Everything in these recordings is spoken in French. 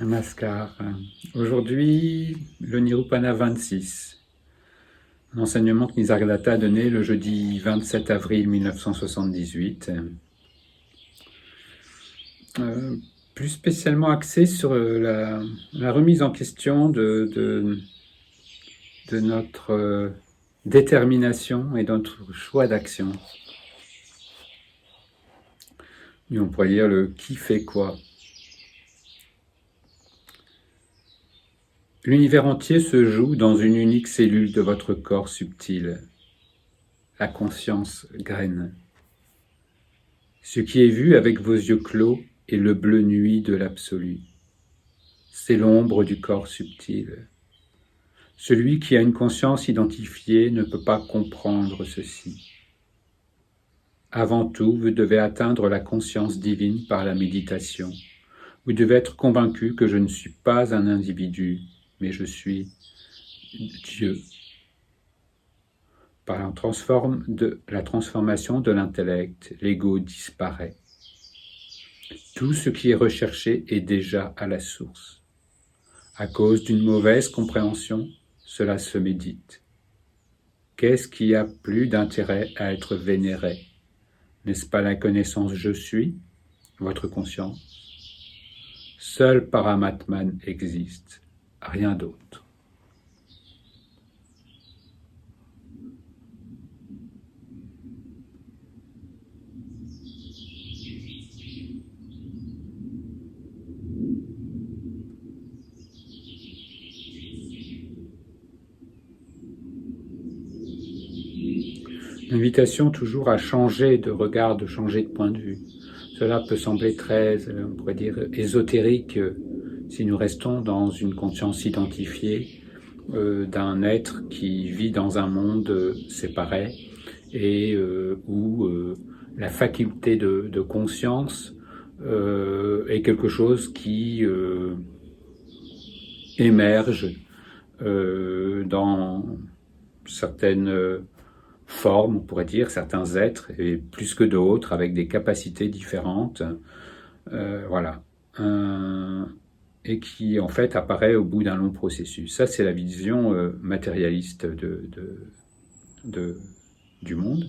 Namaskar. Aujourd'hui, le Nirupana 26, un enseignement que Nisargadatta a donné le jeudi 27 avril 1978, plus spécialement axé sur la remise en question de notre détermination et de notre choix d'action. Et on pourrait dire le qui fait quoi. L'univers entier se joue dans une unique cellule de votre corps subtil, la conscience graine. Ce qui est vu avec vos yeux clos est le bleu nuit de l'absolu. C'est l'ombre du corps subtil. Celui qui a une conscience identifiée ne peut pas comprendre ceci. Avant tout, vous devez atteindre la conscience divine par la méditation. Vous devez être convaincu que je ne suis pas un individu, mais je suis Dieu. Par la transformation de l'intellect, l'ego disparaît. Tout ce qui est recherché est déjà à la source. À cause d'une mauvaise compréhension, cela se médite. Qu'est-ce qui a plus d'intérêt à être vénéré? N'est-ce pas la connaissance je suis, votre conscience? Seul Paramatman existe, rien d'autre. L'invitation toujours à changer de regard, de changer de point de vue. Cela peut sembler très, on pourrait dire, ésotérique si nous restons dans une conscience identifiée d'un être qui vit dans un monde séparé et où la faculté de conscience est quelque chose qui émerge dans certaines formes, on pourrait dire, certains êtres, et plus que d'autres, avec des capacités différentes, voilà, et qui en fait apparaît au bout d'un long processus. Ça, c'est la vision matérialiste du monde.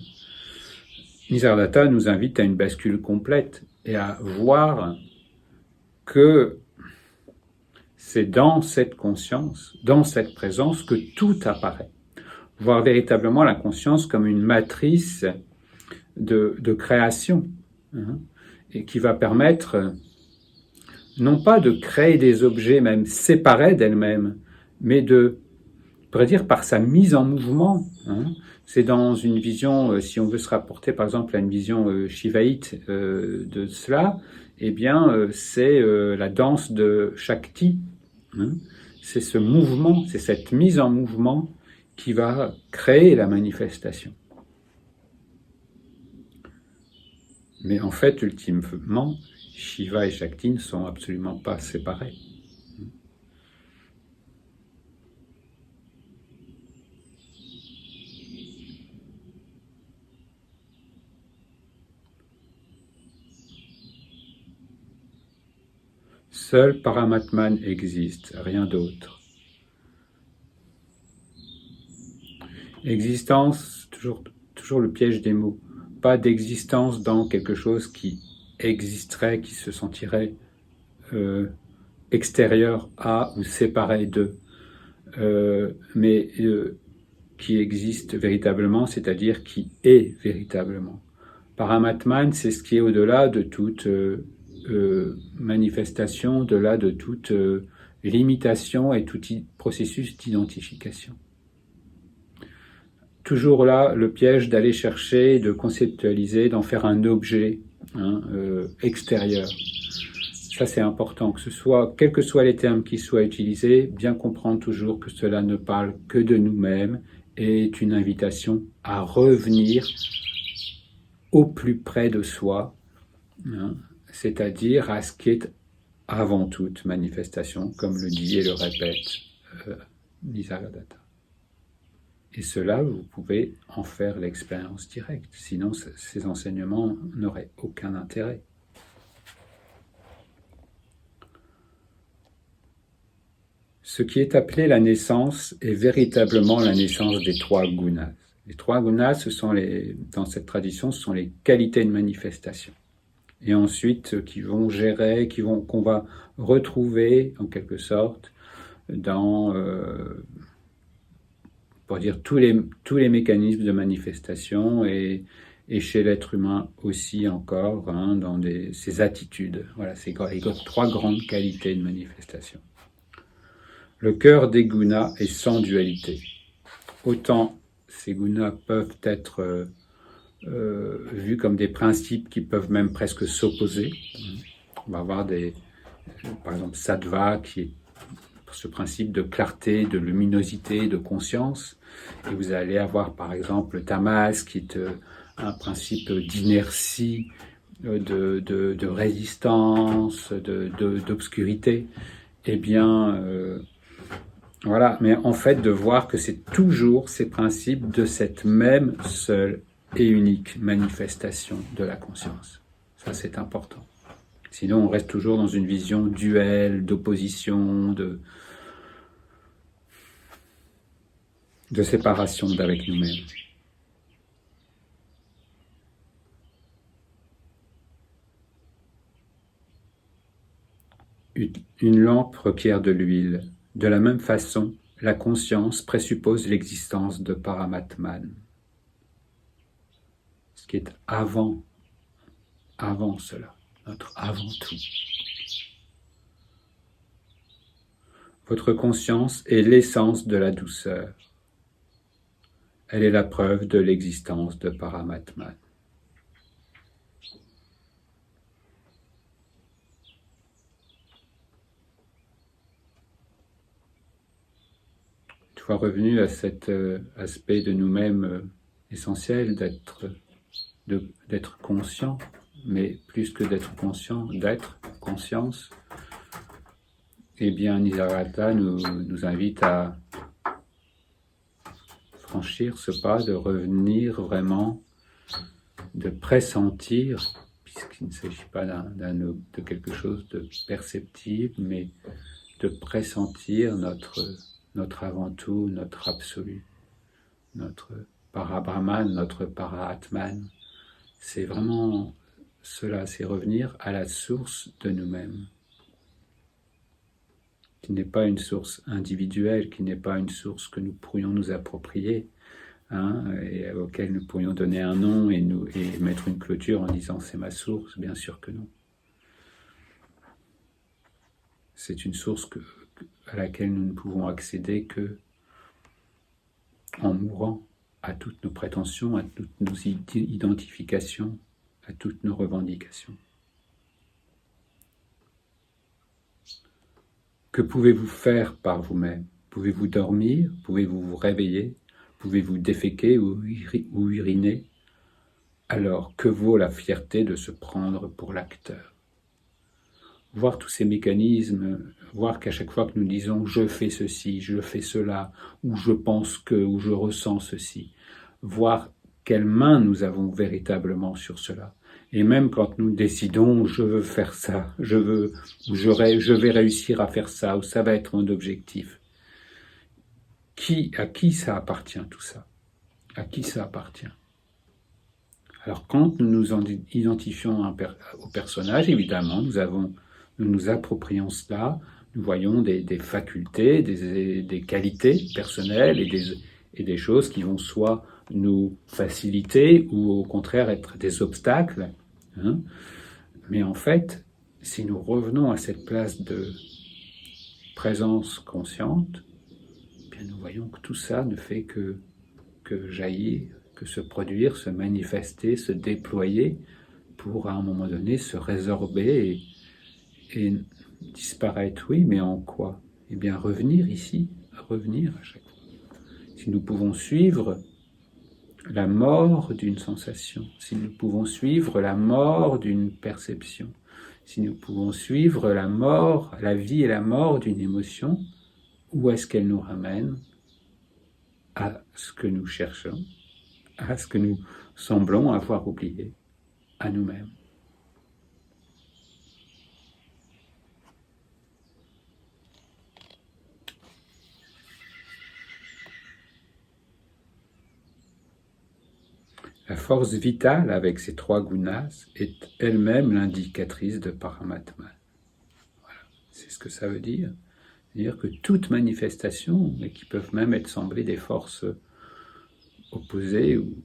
Nisargadatta nous invite à une bascule complète et à voir que c'est dans cette conscience, dans cette présence, que tout apparaît. Voir véritablement la conscience comme une matrice de création, et qui va permettre non pas de créer des objets même séparés d'elle-même, mais on pourrait dire par sa mise en mouvement. C'est dans une vision, si on veut se rapporter par exemple à une vision shivaïte de cela, eh bien c'est la danse de Shakti. C'est ce mouvement, c'est cette mise en mouvement qui va créer la manifestation. Mais en fait, ultimement, Shiva et Shakti ne sont absolument pas séparés. Seul Paramatman existe, rien d'autre. Existence, toujours le piège des mots. Pas d'existence dans quelque chose qui existerait, qui se sentirait extérieur à ou séparé d'eux, mais qui existe véritablement, c'est-à-dire qui est véritablement. Paramatman, c'est ce qui est au-delà de toute manifestation, au-delà de toute limitation et tout processus d'identification. Toujours là, le piège d'aller chercher, de conceptualiser, d'en faire un objet extérieur. Ça, c'est important, que ce soit, quels que soient les termes qui soient utilisés, bien comprendre toujours que cela ne parle que de nous-mêmes et est une invitation à revenir au plus près de soi, c'est-à-dire à ce qui est avant toute manifestation, comme le dit et le répète Nisargadatta. Et cela, vous pouvez en faire l'expérience directe, sinon ces enseignements n'auraient aucun intérêt. Ce qui est appelé la naissance est véritablement la naissance des trois gunas. Les trois gunas, dans cette tradition, ce sont les qualités de manifestation. Et ensuite, qui vont gérer, qu'on va retrouver, en quelque sorte, dans, pour dire, tous les mécanismes de manifestation et chez l'être humain aussi encore, dans ces attitudes. Voilà, c'est les trois grandes qualités de manifestation. Le cœur des gunas est sans dualité. Autant ces gunas peuvent être vus comme des principes qui peuvent même presque s'opposer. On va avoir par exemple, sattva, qui est ce principe de clarté, de luminosité, de conscience. Et vous allez avoir, par exemple, tamas, qui est un principe d'inertie, de résistance, d'obscurité. Eh bien, voilà. Mais en fait, de voir que c'est toujours ces principes de cette même seule et unique manifestation de la conscience. Ça, c'est important. Sinon, on reste toujours dans une vision duelle, d'opposition, de séparation d'avec nous-mêmes. Une lampe requiert de l'huile. De la même façon, la conscience présuppose l'existence de Paramatman. Ce qui est avant cela, notre avant-tout. Votre conscience est l'essence de la douceur. Elle est la preuve de l'existence de Paramatman. Une fois revenu à cet aspect de nous-mêmes essentiel, d'être conscient, mais plus que d'être conscient, d'être conscience, eh bien Nisargadatta nous invite à franchir ce pas, de revenir vraiment, de pressentir, puisqu'il ne s'agit pas de quelque chose de perceptible, mais de pressentir notre avant-tout, notre absolu, notre Parabrahman, notre Paraatman. C'est vraiment cela, c'est revenir à la source de nous-mêmes, qui n'est pas une source individuelle, qui n'est pas une source que nous pourrions nous approprier, et auquel nous pourrions donner un nom et mettre une clôture en disant c'est ma source. Bien sûr que non. C'est une source à laquelle nous ne pouvons accéder que en mourant à toutes nos prétentions, à toutes nos identifications, à toutes nos revendications. Que pouvez-vous faire par vous-même? Pouvez-vous dormir? Pouvez-vous vous réveiller? Pouvez-vous déféquer ou uriner? Alors, que vaut la fierté de se prendre pour l'acteur? Voir tous ces mécanismes, voir qu'à chaque fois que nous disons « je fais ceci, je fais cela » ou « je pense que » ou « je ressens ceci », voir quelle main nous avons véritablement sur cela. Et même quand nous décidons « je veux faire ça », je vais réussir à faire ça, ou ça va être mon objectif. À qui ça appartient tout ça? À qui ça appartient? Alors quand nous nous identifions au personnage, évidemment, nous nous approprions cela, nous voyons des facultés, des qualités personnelles et des choses qui vont soit nous faciliter ou au contraire être des obstacles. Mais en fait, si nous revenons à cette place de présence consciente, bien nous voyons que tout ça ne fait que jaillir, que se produire, se manifester, se déployer pour à un moment donné se résorber et disparaître. Oui, mais en quoi? Eh bien revenir ici, revenir à chaque fois. Si nous pouvons suivre la mort d'une sensation, si nous pouvons suivre la mort d'une perception, si nous pouvons suivre la vie et la mort d'une émotion, où est-ce qu'elle nous ramène? À ce que nous cherchons, à ce que nous semblons avoir oublié, à nous-mêmes. force vitale avec ses 3 gunas est elle-même l'indicatrice de Paramatman. Voilà. C'est ce que ça veut dire. C'est-à-dire que toute manifestation, et qui peuvent même être semblées des forces opposées, ou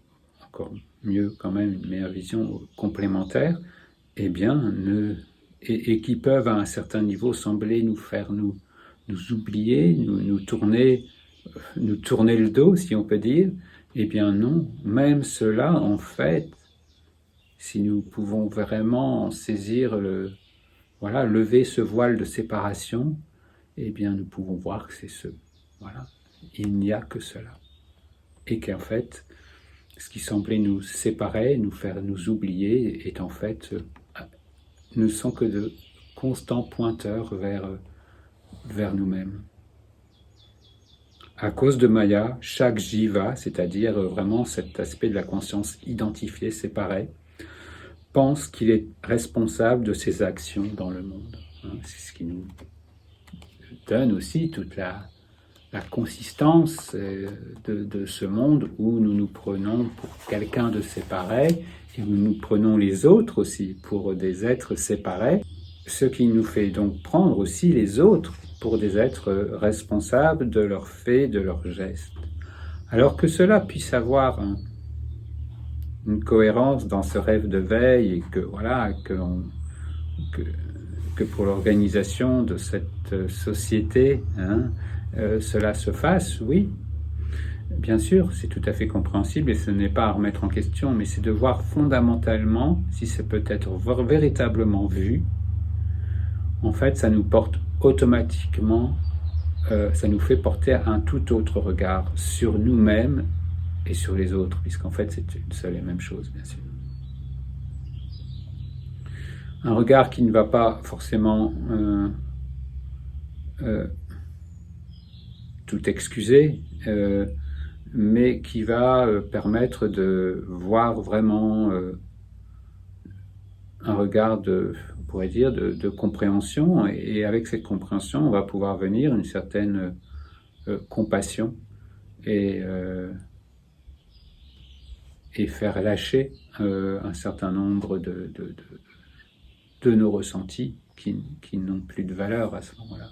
encore mieux quand même, une meilleure vision complémentaire, eh bien, et qui peuvent à un certain niveau sembler nous faire nous oublier, nous tourner le dos, si on peut dire, eh bien non, même cela, en fait, si nous pouvons vraiment saisir lever ce voile de séparation, eh bien nous pouvons voir que c'est voilà, il n'y a que cela. Et qu'en fait, ce qui semblait nous séparer, nous faire nous oublier, est en fait, ne sont que de constants pointeurs vers nous-mêmes. À cause de Maya, chaque jiva, c'est-à-dire vraiment cet aspect de la conscience identifiée, séparée, pense qu'il est responsable de ses actions dans le monde. C'est ce qui nous donne aussi toute la consistance de ce monde où nous nous prenons pour quelqu'un de séparé et où nous prenons les autres aussi pour des êtres séparés, ce qui nous fait donc prendre aussi les autres pour des êtres responsables de leurs faits, de leurs gestes. Alors que cela puisse avoir une cohérence dans ce rêve de veille et que voilà que pour l'organisation de cette société, cela se fasse, oui. Bien sûr, c'est tout à fait compréhensible et ce n'est pas à remettre en question, mais c'est de voir fondamentalement si c'est peut-être véritablement vu. En fait, ça nous porte automatiquement, ça nous fait porter un tout autre regard sur nous-mêmes et sur les autres, puisqu'en fait c'est une seule et même chose, bien sûr. Un regard qui ne va pas forcément tout excuser, mais qui va permettre de voir vraiment un regard on pourrait dire, de compréhension, et avec cette compréhension, on va pouvoir venir une certaine compassion et faire lâcher un certain nombre de nos ressentis qui n'ont plus de valeur à ce moment-là.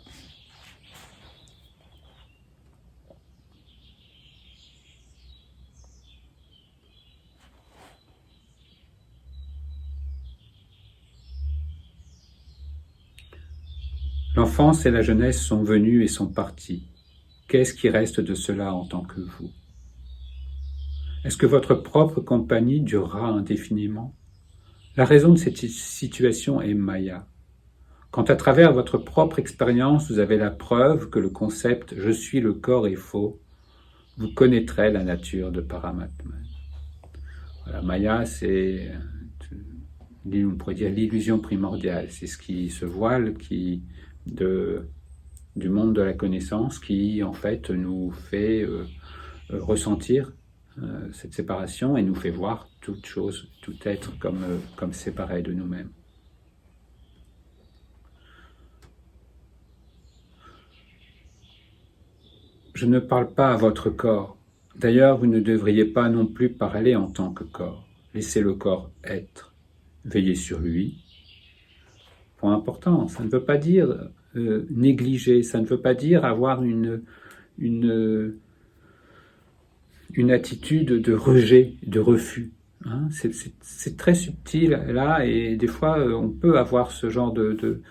L'enfance et la jeunesse sont venus et sont partis. Qu'est-ce qui reste de cela en tant que vous? Est-ce que votre propre compagnie durera indéfiniment? La raison de cette situation est Maya. Quand à travers votre propre expérience, vous avez la preuve que le concept « je suis le corps » est faux, vous connaîtrez la nature de Paramatman. Voilà, Maya, c'est, on pourrait dire, l'illusion primordiale. C'est ce qui se voile du monde de la connaissance qui, en fait, nous fait ressentir cette séparation et nous fait voir toute chose, tout être comme séparé de nous-mêmes. Je ne parle pas à votre corps. D'ailleurs, vous ne devriez pas non plus parler en tant que corps. Laissez le corps être. Veillez sur lui. Point important, ça ne veut pas dire négliger, ça ne veut pas dire avoir une attitude de rejet, de refus. Hein, c'est très subtil là, et des fois on peut avoir ce genre de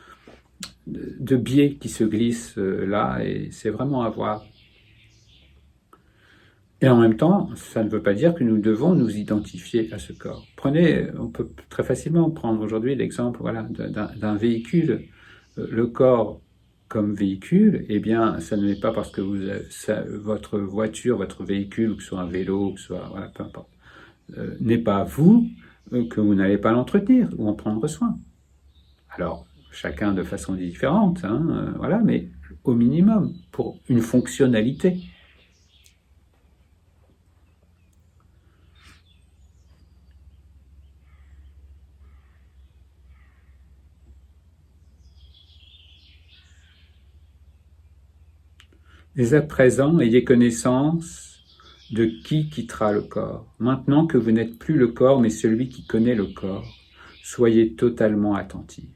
biais qui se glisse là, et c'est vraiment à voir. Et en même temps, ça ne veut pas dire que nous devons nous identifier à ce corps. On peut très facilement prendre aujourd'hui l'exemple d'un véhicule. Le corps comme véhicule, eh bien, ça n'est pas parce que votre voiture, votre véhicule, que ce soit un vélo, que ce soit, peu importe, n'est pas vous, que vous n'allez pas l'entretenir ou en prendre soin. Alors, chacun de façon différente, mais au minimum, pour une fonctionnalité. Dès à présent, ayez connaissance de qui quittera le corps. Maintenant que vous n'êtes plus le corps, mais celui qui connaît le corps, soyez totalement attentif.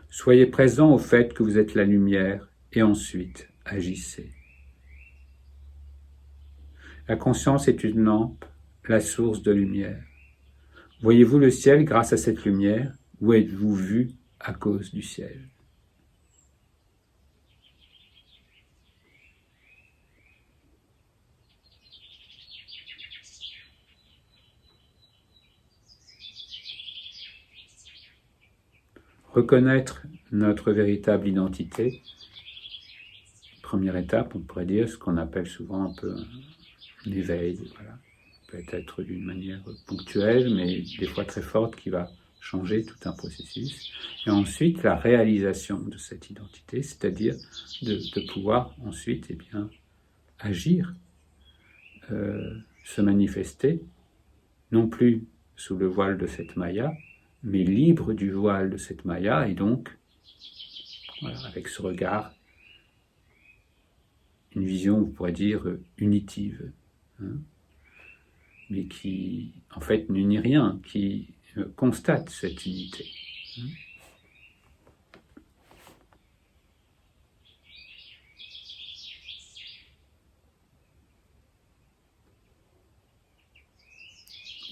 Soyez présent au fait que vous êtes la lumière et ensuite agissez. La conscience est une lampe, la source de lumière. Voyez-vous le ciel grâce à cette lumière ou êtes-vous vu à cause du ciel ? Reconnaître notre véritable identité, première étape, on pourrait dire ce qu'on appelle souvent un peu un éveil, voilà. Peut-être d'une manière ponctuelle, mais des fois très forte, qui va changer tout un processus. Et ensuite, la réalisation de cette identité, c'est-à-dire de pouvoir ensuite agir, se manifester, non plus sous le voile de cette Maya, mais libre du voile de cette Maya, et donc, voilà, avec ce regard, une vision, on pourrait dire, unitive, hein, mais qui, en fait, n'unit rien, qui constate cette unité.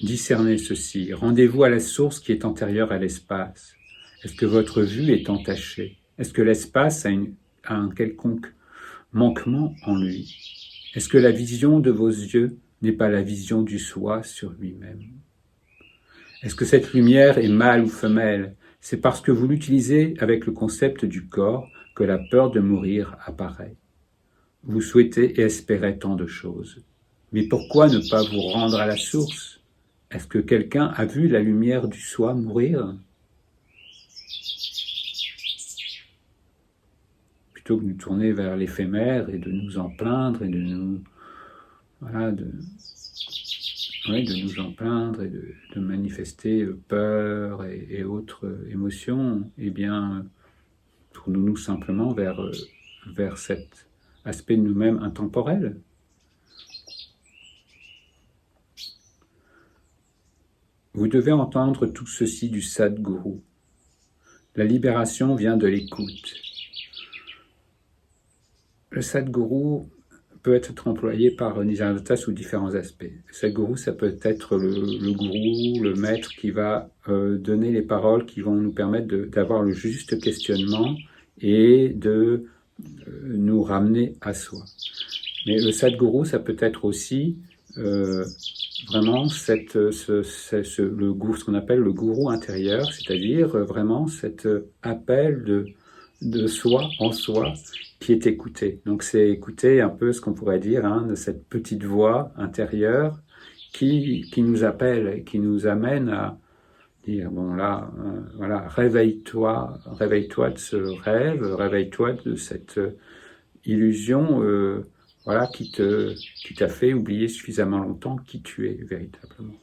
Discernez ceci, rendez-vous à la source qui est antérieure à l'espace. Est-ce que votre vue est entachée? Est-ce que l'espace a un quelconque manquement en lui? Est-ce que la vision de vos yeux n'est pas la vision du soi sur lui-même? Est-ce que cette lumière est mâle ou femelle? C'est parce que vous l'utilisez avec le concept du corps que la peur de mourir apparaît. Vous souhaitez et espérez tant de choses. Mais pourquoi ne pas vous rendre à la source? Est-ce que quelqu'un a vu la lumière du soi mourir? Plutôt que de nous tourner vers l'éphémère et de nous en plaindre et de nous... Voilà, de nous en plaindre et de manifester peur et autres émotions, eh bien, tournons-nous simplement vers cet aspect de nous-mêmes intemporel. Vous devez entendre tout ceci du Sadhguru. La libération vient de l'écoute. Le Sadhguru peut être employé par Nisargadatta sous différents aspects. Le Sadhguru, ça peut être le gourou, le maître qui va donner les paroles qui vont nous permettre d'avoir le juste questionnement et de nous ramener à soi. Mais le Sadhguru, ça peut être aussi vraiment ce qu'on appelle le gourou intérieur, c'est-à-dire vraiment cet appel de soi en soi qui est écouté. Donc c'est écouter un peu ce qu'on pourrait dire de cette petite voix intérieure qui nous appelle et qui nous amène à dire bon là, voilà, réveille-toi de ce rêve, réveille-toi de cette illusion voilà, qui t'a fait oublier suffisamment longtemps qui tu es véritablement.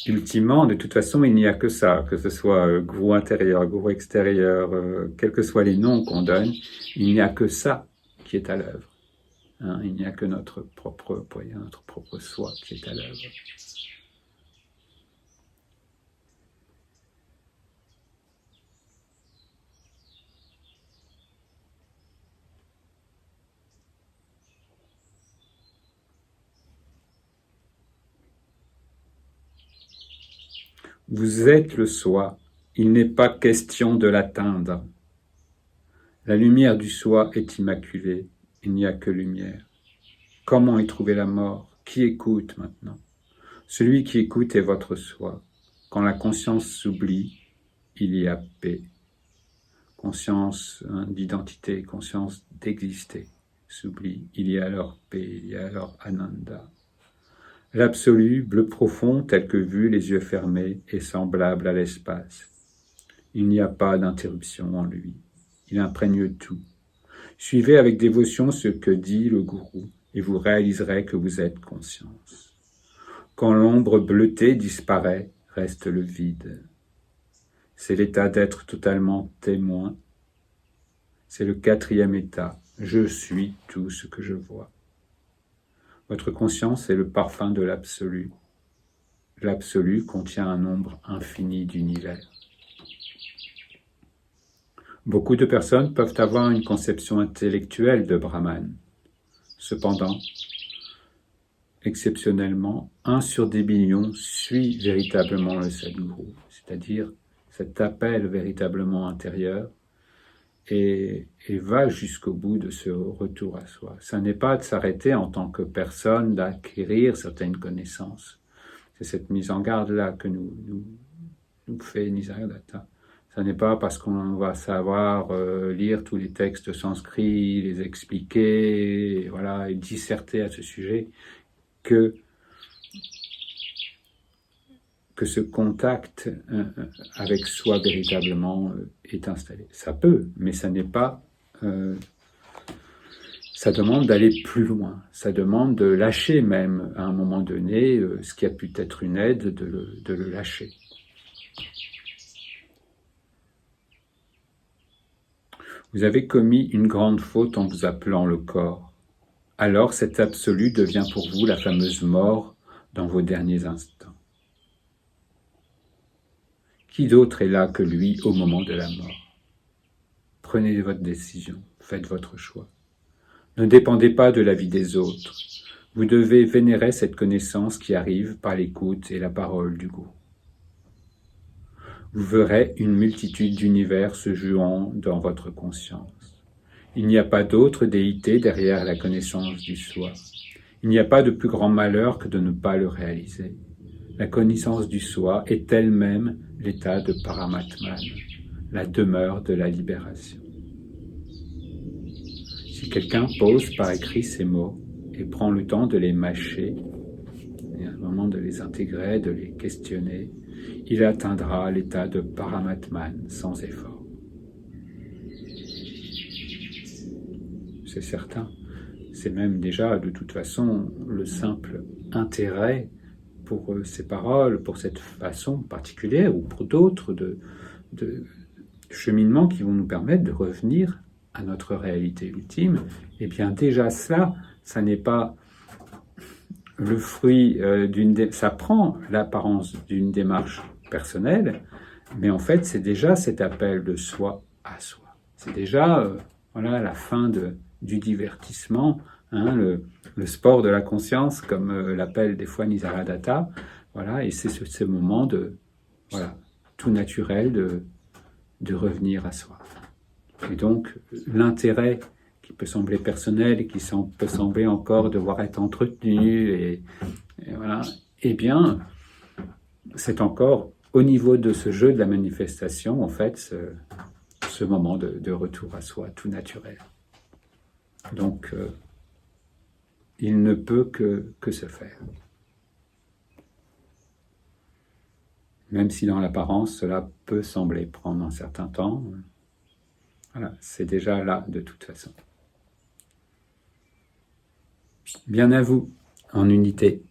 Ultimement, de toute façon, il n'y a que ça, que ce soit gourou intérieur, gourou extérieur, quels que soient les noms qu'on donne, il n'y a que ça qui est à l'œuvre. Hein, il n'y a que notre propre soi qui est à l'œuvre. Vous êtes le soi, il n'est pas question de l'atteindre. La lumière du soi est immaculée, il n'y a que lumière. Comment y trouver la mort? Qui écoute maintenant? Celui qui écoute est votre soi. Quand la conscience s'oublie, il y a paix. Conscience d'identité, conscience d'exister s'oublie. Il y a alors paix, il y a alors ananda. L'absolu, bleu profond, tel que vu, les yeux fermés, est semblable à l'espace. Il n'y a pas d'interruption en lui. Il imprègne tout. Suivez avec dévotion ce que dit le gourou, et vous réaliserez que vous êtes conscience. Quand l'ombre bleutée disparaît, reste le vide. C'est l'état d'être totalement témoin. C'est le 4e état, Je suis tout ce que je vois. Votre conscience est le parfum de l'absolu. L'absolu contient un nombre infini d'univers. Beaucoup de personnes peuvent avoir une conception intellectuelle de Brahman. Cependant, exceptionnellement, 1 sur des millions suit véritablement le Sadguru, c'est-à-dire cet appel véritablement intérieur et va jusqu'au bout de ce retour à soi. Ça n'est pas de s'arrêter en tant que personne, d'acquérir certaines connaissances. C'est cette mise en garde-là que nous fait Nisargadatta. Ça n'est pas parce qu'on va savoir lire tous les textes sanscrits, les expliquer, et voilà, et disserter à ce sujet, que ce contact avec soi véritablement est installé. Ça peut, mais ça n'est pas... ça demande d'aller plus loin. Ça demande de lâcher même, à un moment donné, ce qui a pu être une aide, de le lâcher. Vous avez commis une grande faute en vous appelant le corps. Alors cet absolu devient pour vous la fameuse mort dans vos derniers instants. Qui d'autre est là que lui au moment de la mort? Prenez votre décision, faites votre choix. Ne dépendez pas de l'avis des autres. Vous devez vénérer cette connaissance qui arrive par l'écoute et la parole du goût. Vous verrez une multitude d'univers se jouant dans votre conscience. Il n'y a pas d'autre déité derrière la connaissance du soi. Il n'y a pas de plus grand malheur que de ne pas le réaliser. La connaissance du soi est elle-même l'état de Paramatman, la demeure de la libération. Si quelqu'un pose par écrit ces mots et prend le temps de les mâcher, et à un moment de les intégrer, de les questionner, il atteindra l'état de Paramatman sans effort. C'est certain. C'est même déjà, de toute façon, le simple intérêt pour ces paroles, pour cette façon particulière ou pour d'autres de cheminements qui vont nous permettre de revenir à notre réalité ultime. Eh bien, déjà cela, ça n'est pas le fruit ça prend l'apparence d'une démarche personnelle, mais en fait, c'est déjà cet appel de soi à soi. C'est déjà voilà, la fin du divertissement, hein, le sport de la conscience, comme l'appelle des fois Nisargadatta. Voilà, et c'est ce moment voilà, tout naturel de revenir à soi. Et donc, l'intérêt qui peut sembler personnel et qui peut sembler encore devoir être entretenu, et voilà, eh bien, c'est encore au niveau de ce jeu de la manifestation, en fait, ce moment de retour à soi, tout naturel. Donc, il ne peut que se faire. Même si dans l'apparence, cela peut sembler prendre un certain temps, voilà, c'est déjà là de toute façon. Bien à vous, en unité.